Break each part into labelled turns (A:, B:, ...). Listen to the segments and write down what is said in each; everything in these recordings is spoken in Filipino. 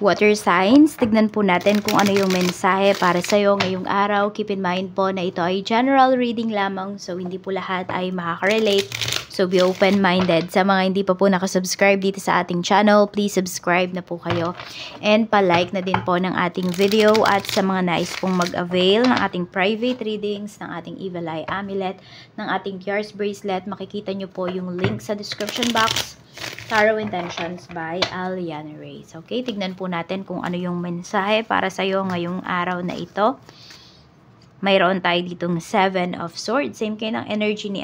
A: Water signs, tignan po natin kung ano yung mensahe para sa'yo ngayong araw. Keep in mind po na ito ay general reading lamang, so hindi po lahat ay makaka-relate. So be open-minded. Sa mga hindi pa po nakasubscribe dito sa ating channel, please subscribe na po kayo. And pa-like na din po ng ating video. At sa mga nais pong mag-avail ng ating private readings, ng ating Evil Eye Amulet, ng ating Cures Bracelet, makikita nyo po yung link sa description box. Tarot Intentions by Aliana Reyes. Okay, tignan po natin kung ano yung mensahe para sa'yo ngayong araw na ito. Mayroon tayo ditong 7 of Swords. Same kayo ng energy ni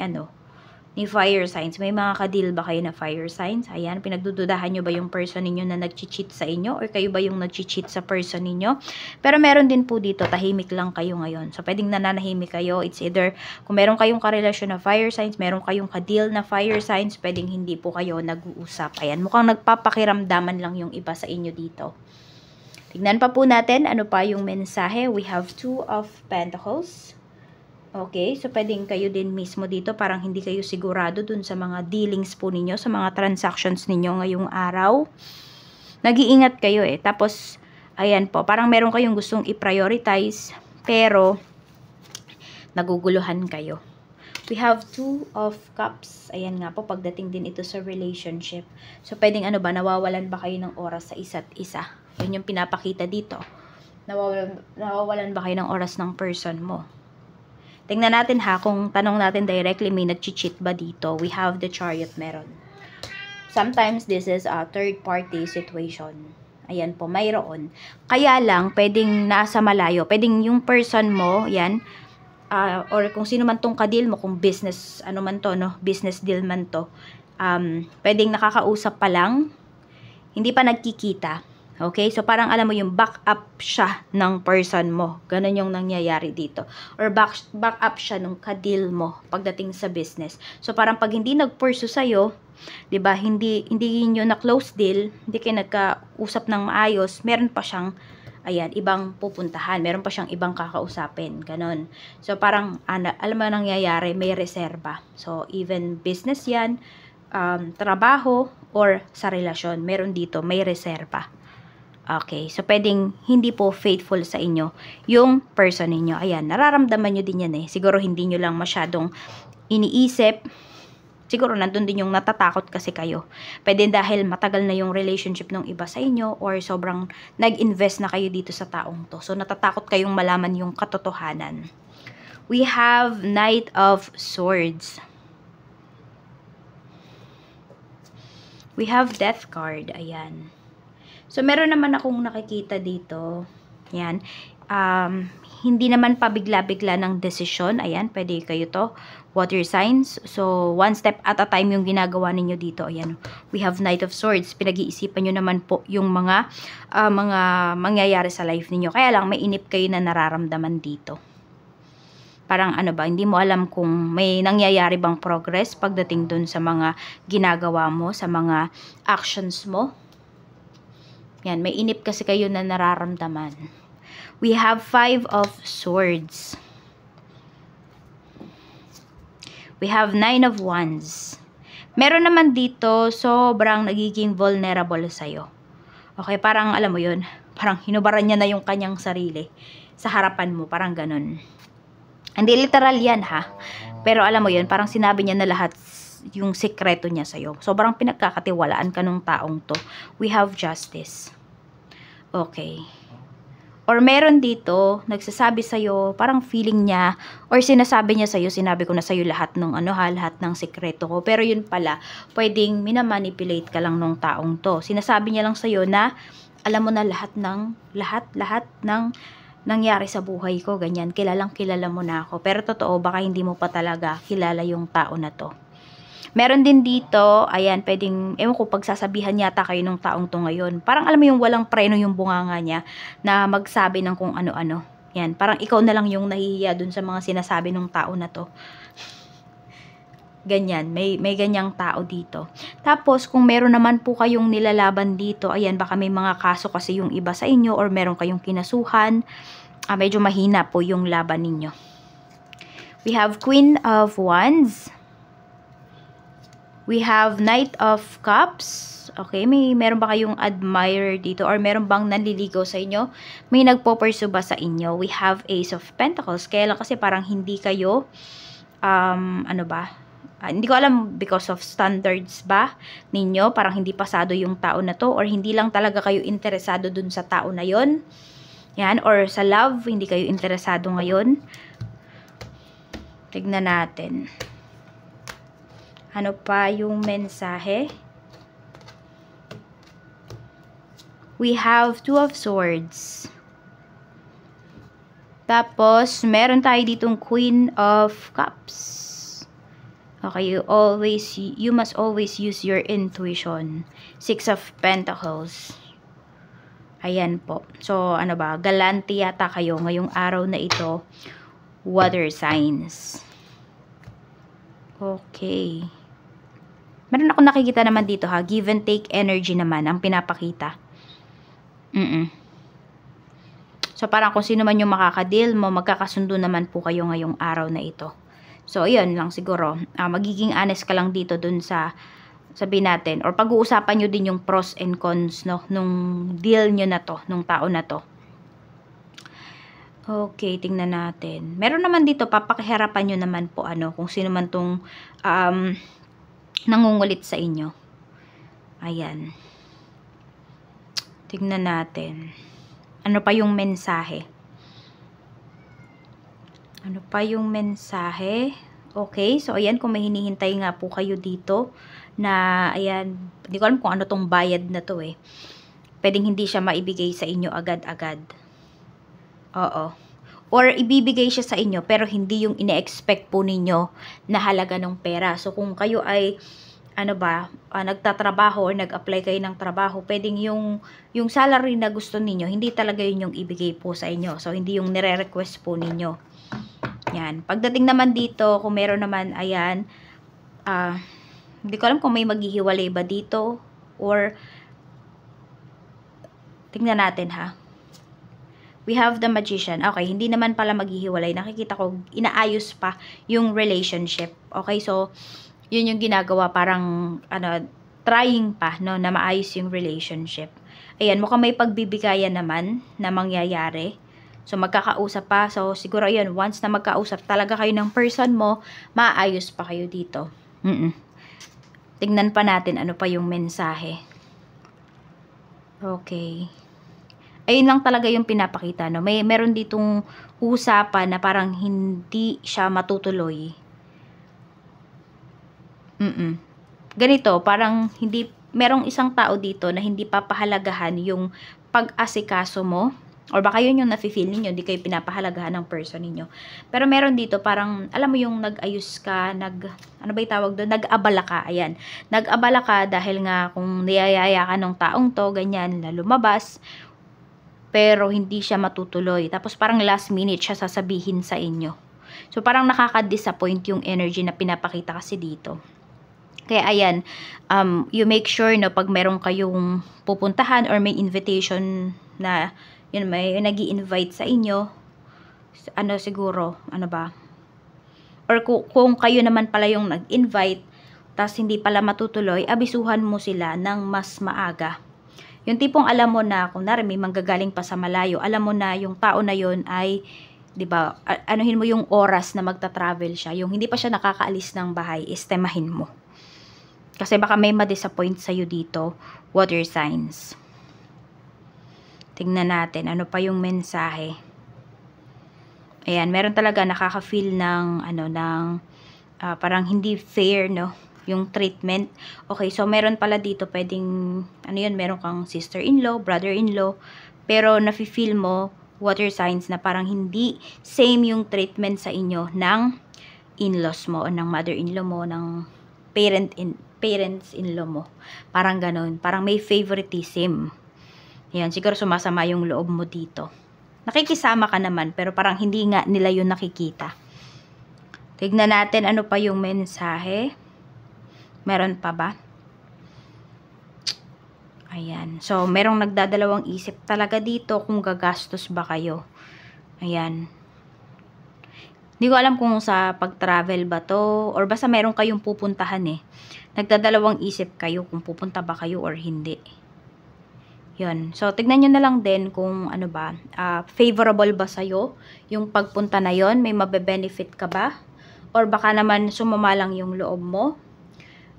A: ni fire signs. May mga kadil ba kayo na fire signs? Ayan, pinagdududahan nyo ba yung person ninyo na nag-cheat sa inyo? Or kayo ba yung nag-cheat sa person ninyo? Pero meron din po dito, tahimik lang kayo ngayon. So, pwedeng nananahimik kayo. It's either, kung meron kayong karelasyon na fire signs, meron kayong kadil na fire signs, pwedeng hindi po kayo nag-uusap. Ayan, mukhang nagpapakiramdaman lang yung iba sa inyo dito. Tignan pa po natin, ano pa yung mensahe. We have 2 of Pentacles. Okay, so pwedeng kayo din mismo dito, parang hindi kayo sigurado dun sa mga dealings po ninyo, sa mga transactions ninyo ngayong araw. Nag-iingat kayo Tapos, ayan po, parang meron kayong gustong i-prioritize, pero naguguluhan kayo. We have 2 of Cups. Ayan nga po, pagdating din ito sa relationship. So, pwedeng nawawalan ba kayo ng oras sa isa't isa? Yun yung pinapakita dito. Nawawalan ba kayo ng oras ng person mo? Tingnan natin kung tanong natin directly, may nag-cheat ba dito? We have the Chariot, meron. Sometimes this is a third party situation. Ayan po, mayroon. Kaya lang, pwedeng nasa malayo. Pwedeng yung person mo, yan, or kung sino man tong kadil mo, kung business, business deal man to, pwedeng nakakausap pa lang, hindi pa nagkikita. Okay? So, parang alam mo yung back up siya ng person mo. Ganon yung nangyayari dito. Or back up siya ng kadil mo pagdating sa business. So, parang pag hindi nag-pursue sa'yo, diba, hindi nyo na-close deal, hindi kayo nagkausap ng maayos, meron pa siyang, ayan, ibang pupuntahan. Meron pa siyang ibang kakausapin. Ganon. So, parang, alam mo nangyayari, may reserba. So, even business yan, trabaho, or sa relasyon, meron dito, may reserba. Okay, so pwedeng hindi po faithful sa inyo yung person ninyo. Ayan, nararamdaman nyo din yan Siguro hindi nyo lang masyadong iniisip. Siguro nandun din yung natatakot kasi kayo. Pwede dahil matagal na yung relationship ng iba sa inyo or sobrang nag-invest na kayo dito sa taong to. So natatakot kayong malaman yung katotohanan. We have Knight of Swords. We have Death card. Ayan. So, meron naman akong nakikita dito. Yan. Hindi naman pabigla-bigla ng desisyon. Ayan, pwede kayo to. Water signs. So, one step at a time yung ginagawa ninyo dito. Ayan. We have Knight of Swords. Pinag-iisipan nyo naman po yung mga mangyayari sa life ninyo. Kaya lang, may inip kayo na nararamdaman dito. Parang hindi mo alam kung may nangyayari bang progress pagdating dun sa mga ginagawa mo, sa mga actions mo. Yan, may inip kasi kayo na nararamdaman. We have 5 of Swords. We have 9 of Wands. Meron naman dito, sobrang nagiging vulnerable sa'yo. Okay, parang alam mo yun, parang hinubaran niya na yung kanyang sarili sa harapan mo, parang ganun. Hindi literal yan pero alam mo yun, parang sinabi niya na lahat yung sekreto niya sa'yo. Sobrang pinagkakatiwalaan ka nung taong to. We have Justice. Okay. Or meron dito, nagsasabi sa'yo, parang feeling niya, or sinasabi niya sa'yo, sinabi ko na sa'yo lahat ng lahat ng sekreto ko. Pero yun pala, pwedeng minamanipulate ka lang nung taong to. Sinasabi niya lang sa'yo na, alam mo na lahat ng nangyari sa buhay ko, ganyan. Kilala mo na ako. Pero totoo, baka hindi mo pa talaga kilala yung tao na to. Meron din dito, ayan, pwedeng, ewan ko, pagsasabihan yata kayo ng taong to ngayon. Parang alam mo yung walang preno yung bunganga niya na magsabi ng kung ano-ano. Yan, parang ikaw na lang yung nahihiya dun sa mga sinasabi ng tao na to. Ganyan, may ganyang tao dito. Tapos, kung meron naman po kayong nilalaban dito, ayan, baka may mga kaso kasi yung iba sa inyo or meron kayong kinasuhan, medyo mahina po yung laban ninyo. We have Queen of Wands. We have Knight of Cups. Okay, meron ba kayong admirer dito or meron bang nanliligaw sa inyo? May nagpo-pursue ba sa inyo? We have Ace of Pentacles. Kaya lang kasi parang hindi kayo, ano ba? Hindi ko alam because of standards ba ninyo, parang hindi pasado yung tao na to or hindi lang talaga kayo interesado dun sa tao na yon. Yan, or sa love, hindi kayo interesado ngayon. Tignan natin. Ano pa yung mensahe? We have Two of Swords. Tapos, meron tayo ditong Queen of Cups. Okay, you must always use your intuition. Six of Pentacles. Ayan po. So, ano ba? Galante yata kayo ngayong araw na ito. Water signs. Okay. Meron ako nakikita naman dito ha. Give and take energy naman ang pinapakita. So, parang kung sino man yung makakadeal mo, magkakasundo naman po kayo ngayong araw na ito. So, ayun lang siguro. Magiging honest ka lang dito dun sa, sabihin natin, or pag-uusapan nyo din yung pros and cons, no, nung deal nyo na to, nung tao na to. Okay, tingnan natin. Meron naman dito, papakiharapan nyo naman po, kung sino man tong nangungulit sa inyo. Ayan. Tingnan natin. Ano pa yung mensahe? Ano pa yung mensahe? Okay, so ayan, kung may hinihintay nga po kayo dito na, ayan, hindi ko alam kung ano tong bayad na to eh. Pwedeng hindi siya maibigay sa inyo agad-agad. Oo. Or ibibigay siya sa inyo pero hindi yung ine-expect po ninyo na halaga ng pera. So kung kayo ay nagtatrabaho or nag-apply kayo ng trabaho, pwedeng yung salary na gusto ninyo, hindi talaga yun yung ibigay po sa inyo. So hindi yung nire-request po ninyo. Yan. Pagdating naman dito, kung meron naman, ayan, hindi ko alam kung may maghihiwalay ba dito or tingnan natin ha. We have the Magician. Okay, hindi naman pala maghihiwalay. Nakikita ko, inaayos pa yung relationship. Okay, so, yun yung ginagawa. Parang, trying pa, no, na maayos yung relationship. Ayan, mukhang may pagbibigayan naman na mangyayari. So, magkakausap pa. So, siguro, ayan, once na magkausap talaga kayo ng person mo, maayos pa kayo dito. Tingnan pa natin ano pa yung mensahe. Okay. Ayun lang talaga yung pinapakita, no? Meron ditong usapan na parang hindi siya matutuloy. Ganito, parang merong isang tao dito na hindi papahalagahan yung pag-asikaso mo. Or baka yun yung nafe-feel ninyo, hindi kayo pinapahalagahan ng person ninyo. Pero meron dito, parang, alam mo yung nag-ayos ka, ano ba yung tawag doon? Nag-abala ka, ayan. Nag-abala ka dahil nga kung niyayaya ka ng taong to, ganyan, na lumabas, pero hindi siya matutuloy. Tapos parang last minute siya sasabihin sa inyo. So parang nakaka-disappoint yung energy na pinapakita kasi dito. Kaya ayan, you make sure na pag meron kayong pupuntahan or may invitation na yun, may nag-i-invite sa inyo, siguro, or kung kayo naman pala yung nag-invite, tas hindi pala matutuloy, abisuhan mo sila ng mas maaga. Yung tipong alam mo na, kung may manggagaling pa sa malayo, alam mo na yung tao na yun ay, di ba, anuhin mo yung oras na magta-travel siya. Yung hindi pa siya nakakaalis ng bahay, istemahin mo. Kasi baka may ma-disappoint sa'yo dito, water signs. Tingnan natin, ano pa yung mensahe. Ayan, meron talaga nakaka-feel ng, parang hindi fair, no? Yung treatment. Okay, so meron pala dito pwedeng, meron kang sister-in-law, brother-in-law, pero nafe-feel mo, water signs, na parang hindi same yung treatment sa inyo ng in-laws mo, o ng mother-in-law mo, ng parents-in-law mo. Parang ganon. Parang may favoritism. Yan, siguro sumasama yung loob mo dito. Nakikisama ka naman, pero parang hindi nga nila yun nakikita. Tignan natin ano pa yung mensahe. Meron pa ba? Ayan. So, merong nagdadalawang isip talaga dito kung gagastos ba kayo. Ayan. Hindi ko alam kung sa pag-travel ba to, or basta meron kayong pupuntahan eh. Nagdadalawang isip kayo kung pupunta ba kayo or hindi. Yun. So, tignan nyo na lang din kung ano ba, favorable ba sa'yo yung pagpunta na yon, may mabe-benefit ka ba? Or baka naman sumama lang yung loob mo.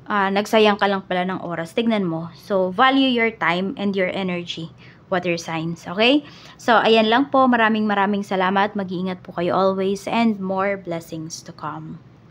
A: Nagsayang ka lang pala ng oras. Tignan mo. So, value your time and your energy, water signs. Okay? So, ayan lang po. Maraming salamat. Mag-iingat po kayo always and more blessings to come.